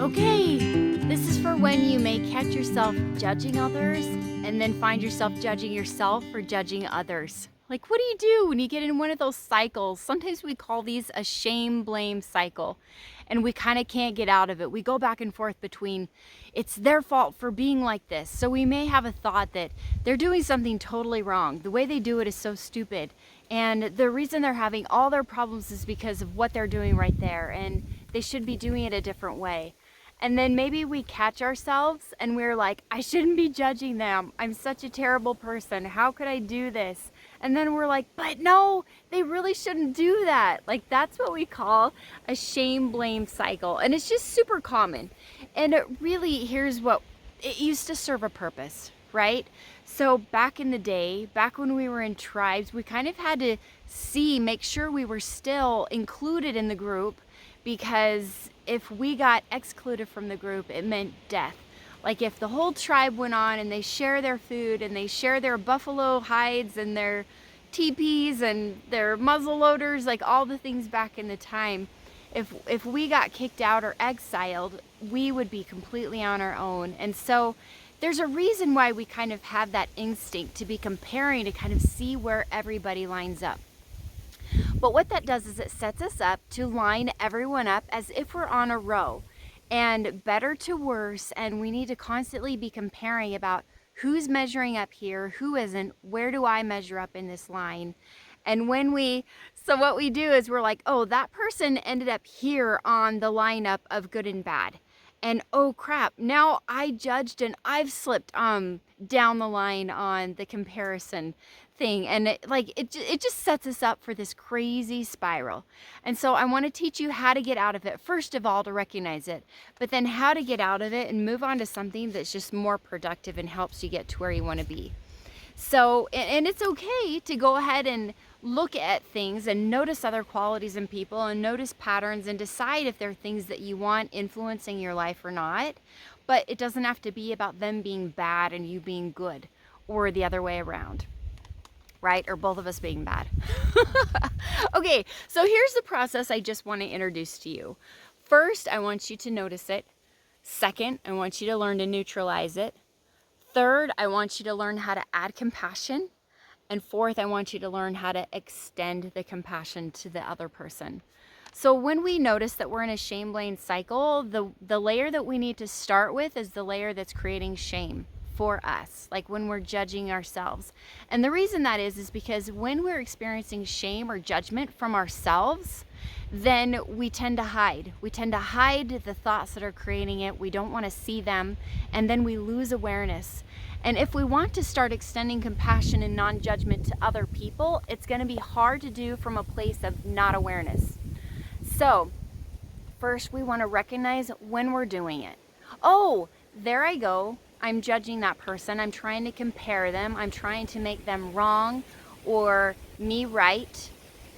Okay, this is for when you may catch yourself judging others and then find yourself judging yourself for judging others. Like, what do you do when you get in one of those cycles? Sometimes we call these a shame-blame cycle, and we kind of can't get out of it. We go back and forth between it's their fault for being like this. So we may have a thought that they're doing something totally wrong. The way they do it is so stupid. And the reason they're having all their problems is because of what they're doing right there, and they should be doing it a different way. And then maybe we catch ourselves and we're like, I shouldn't be judging them. I'm such a terrible person. How could I do this? And then we're like, but no, they really shouldn't do that. Like, that's what we call a shame-blame cycle. And it's just super common. And it really, here's what, it used to serve a purpose, right? So back in the day, back when we were in tribes, we kind of had to make sure we were still included in the group, because if we got excluded from the group, it meant death. Like if the whole tribe went on and they share their food and they share their buffalo hides and their teepees and their muzzle loaders, like all the things back in the time, if we got kicked out or exiled, we would be completely on our own. And so there's a reason why we kind of have that instinct to be comparing, to kind of see where everybody lines up. But what that does is it sets us up to line everyone up as if we're on a row, and better to worse, and we need to constantly be comparing about who's measuring up here, who isn't, where do I measure up in this line. And so what we do is we're like, oh, that person ended up here on the lineup of good and bad. And oh crap, now I judged and I've slipped down the line on the comparison thing. And it just sets us up for this crazy spiral. And so I want to teach you how to get out of it. First of all, to recognize it, but then how to get out of it and move on to something that's just more productive and helps you get to where you want to be. So, and it's okay to go ahead and look at things and notice other qualities in people and notice patterns and decide if they're things that you want influencing your life or not. But it doesn't have to be about them being bad and you being good, or the other way around, right? Or both of us being bad. Okay, so here's the process I just want to introduce to you. First, I want you to notice it. Second, I want you to learn to neutralize it. Third, I want you to learn how to add compassion. And fourth, I want you to learn how to extend the compassion to the other person. So when we notice that we're in a shame-blame cycle, the layer that we need to start with is the layer that's creating shame for us, like when we're judging ourselves. And the reason that is because when we're experiencing shame or judgment from ourselves, then we tend to hide. We tend to hide the thoughts that are creating it. We don't want to see them, and then we lose awareness. And if we want to start extending compassion and non-judgment to other people, it's going to be hard to do from a place of not awareness. So first, we want to recognize when we're doing it. Oh, there I go. I'm judging that person. I'm trying to compare them. I'm trying to make them wrong or me right.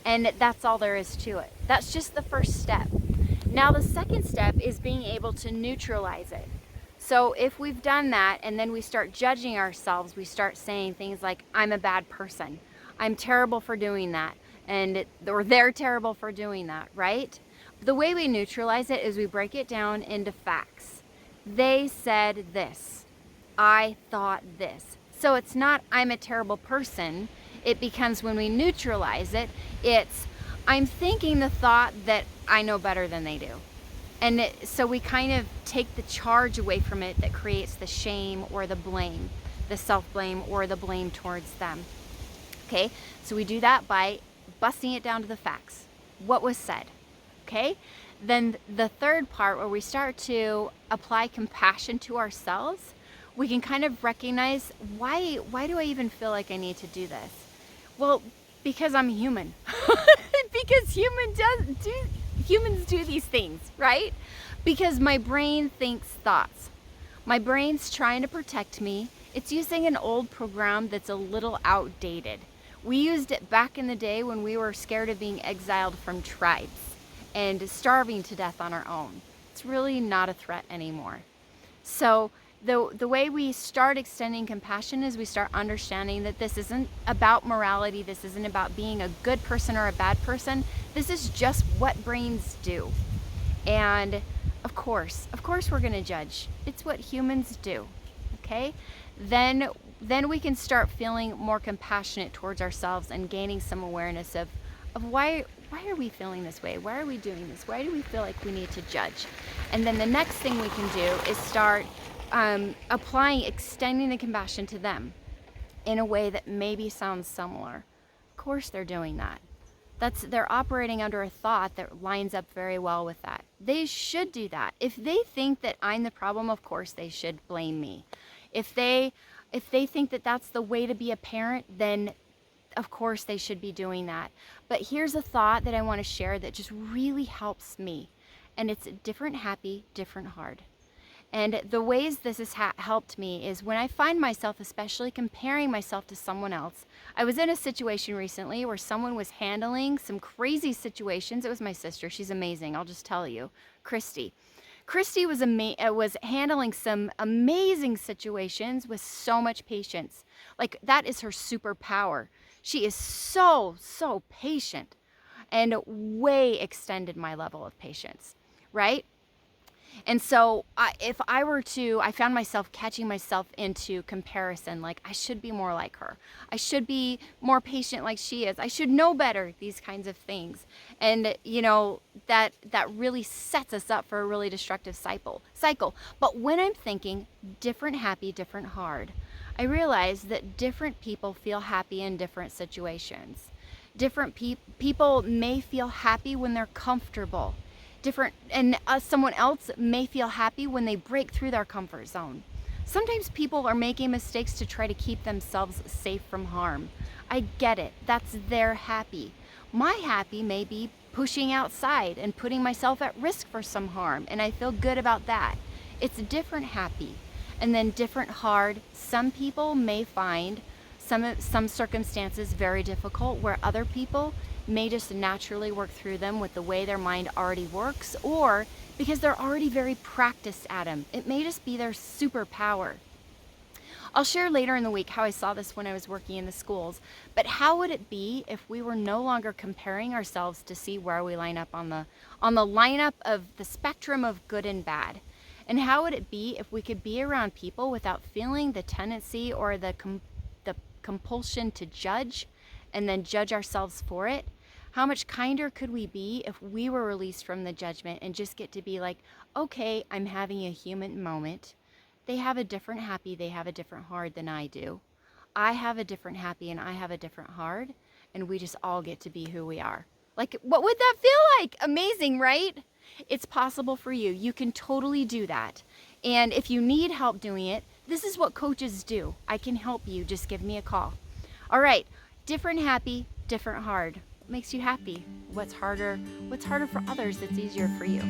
And that's all there is to it. That's just the first step. Now the second step is being able to neutralize it. So if we've done that and then we start judging ourselves, we start saying things like, I'm a bad person. I'm terrible for doing that. Or they're terrible for doing that, right? The way we neutralize it is we break it down into facts. They said this. I thought this. So it's not I'm a terrible person. It becomes, when we neutralize it, it's I'm thinking the thought that I know better than they do. And so we kind of take the charge away from it that creates the shame or the blame, the self-blame or the blame towards them. Okay, so we do that by busting it down to the facts. What was said, okay? Then the third part, where we start to apply compassion to ourselves, we can kind of recognize, why do I even feel like I need to do this? Well, because I'm human. Because humans do these things, right? Because my brain thinks thoughts. My brain's trying to protect me. It's using an old program that's a little outdated. We used it back in the day when we were scared of being exiled from tribes and starving to death on our own. It's really not a threat anymore. So The way we start extending compassion is we start understanding that this isn't about morality, this isn't about being a good person or a bad person. This is just what brains do. And of course we're going to judge. It's what humans do. Okay? Then we can start feeling more compassionate towards ourselves and gaining some awareness of why are we feeling this way? Why are we doing this? Why do we feel like we need to judge? And then the next thing we can do is start applying, extending the compassion to them in a way that maybe sounds similar. Of course they're doing that. They're operating under a thought that lines up very well with that. They should do that. If they think that I'm the problem, of course they should blame me. If they think that that's the way to be a parent, then of course they should be doing that. But here's a thought that I want to share that just really helps me. And it's different happy, different hard. And the ways this has helped me is when I find myself, especially comparing myself to someone else. I was in a situation recently where someone was handling some crazy situations. It was my sister. She's amazing. I'll just tell you. Christy. Christy was handling some amazing situations with so much patience. Like, that is her superpower. She is so patient and way extended my level of patience, right? And so I found myself catching myself into comparison, like I should be more like her. I should be more patient like she is. I should know better, these kinds of things. And that really sets us up for a really destructive cycle. But when I'm thinking different happy, different hard, I realize that different people feel happy in different situations. Different people may feel happy when they're comfortable. Someone else may feel happy when they break through their comfort zone. Sometimes people are making mistakes to try to keep themselves safe from harm. I get it. That's their happy. My happy may be pushing outside and putting myself at risk for some harm, and I feel good about that. It's different happy. And then different hard. Some people may find some circumstances very difficult, where other people may just naturally work through them with the way their mind already works, or because they're already very practiced at them. It may just be their superpower. I'll share later in the week how I saw this when I was working in the schools, but how would it be if we were no longer comparing ourselves to see where we line up on the lineup of the spectrum of good and bad? And how would it be if we could be around people without feeling the tendency or the compulsion to judge and then judge ourselves for it? How much kinder could we be if we were released from the judgment and just get to be like, okay, I'm having a human moment. They have a different happy, they have a different hard than I do. I have a different happy and I have a different hard, and we just all get to be who we are. Like, what would that feel like? Amazing, right? It's possible for you. You can totally do that. And if you need help doing it, this is what coaches do. I can help you. Just give me a call. All right. Different happy, different hard. What makes you happy? What's harder for others that's easier for you?